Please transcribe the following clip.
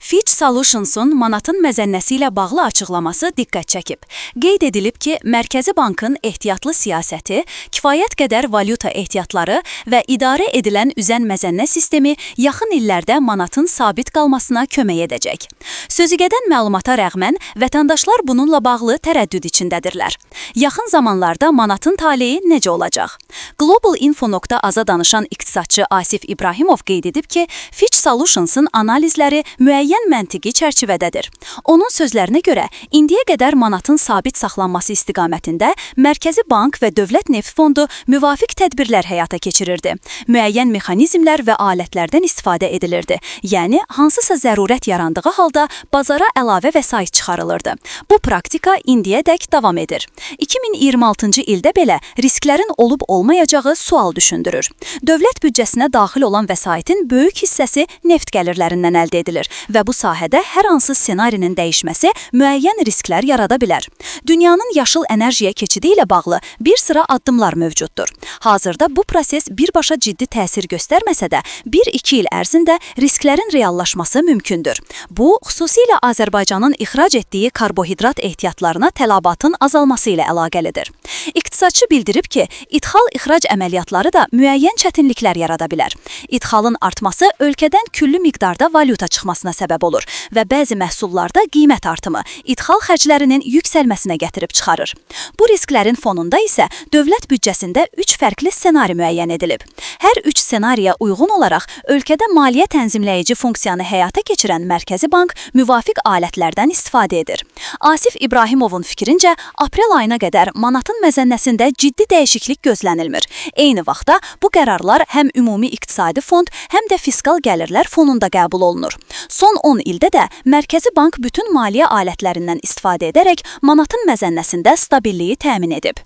Fitch Solutions-un manatın məzənnəsi ilə bağlı açıqlaması diqqət çəkib. Qeyd edilib ki, Mərkəzi Bankın ehtiyatlı siyasəti, kifayət qədər valyuta ehtiyatları və idarə edilən üzən məzənnə sistemi yaxın illərdə manatın sabit qalmasına kömək edəcək. Sözügedən məlumata rəğmən, vətəndaşlar bununla bağlı tərəddüd içindədirlər. Yaxın zamanlarda manatın taleyi necə olacaq? Global Info.az-a danışan iqtisadçı Asif İbrahimov qeyd edib ki, Fitch Solutions-un analizləri müəyyən məntiqi çərçivədədir. Onun sözlərinə görə, indiyə qədər manatın sabit saxlanması istiqamətində Mərkəzi Bank və Dövlət Neft Fondu müvafiq tədbirlər həyata keçirirdi. Müəyyən mexanizmlər və alətlərdən istifadə edilirdi. Yəni, hansısa zərurət yarandığı halda bazara əlavə vəsait çıxarılırdı. Bu praktika indiyədək davam edir. 2026-cı ildə belə risklərin olub-olmayacağı sual düşündürür. Dövlət büdcəsinə daxil olan vəsaitin böyük hissəsi neft gəlirlərindən əldə edilir və bu sahədə hər hansı ssenarinin dəyişməsi müəyyən risklər yarada bilər. Dünyanın yaşıl enerjiyə keçidi ilə bağlı bir sıra addımlar mövcuddur. Hazırda bu proses birbaşa ciddi təsir göstərməsə də, 1-2 il ərzində risklərin reallaşması mümkündür. Bu, xüsusilə Azərbaycanın ixrac etdiyi karbohidrat ehtiyatlarına tələbatın azalması ilə əlaqəlidir. İqtisadçı bildirib ki, ithal-ixrac əməliyyatları da müəyyən çətinliklər yarada bilər. İthalın artması ölkədən küllü miqdarda valyuta çıxmasına səbəb olur və bəzi məhsullarda qiymət artımı ithal xərclərinin yüksəlməsinə gətirib çıxarır. Bu risklərin fonunda isə dövlət büdcəsində 3 fərqli ssenari müəyyən edilib. Hər 3 ssenariyə uyğun olaraq ölkədə maliyyə tənzimləyici funksiyanı həyata keçirən Mərkəzi Bank müvafiq alətlərdən istifadə edir. Asif İbrahimovun fikrincə, aprel ayına qədər manatın məzənnəsində ciddi dəyişiklik gözlənilmir. Eyni vaxtda bu qərarlar həm ümumi iqtisadi fond, həm də fiskal gəlirlər fonunda qəbul olunur. Son 10 ildə də Mərkəzi Bank bütün maliyyə alətlərindən istifadə edərək manatın məzənnəsində stabilliyi təmin edib.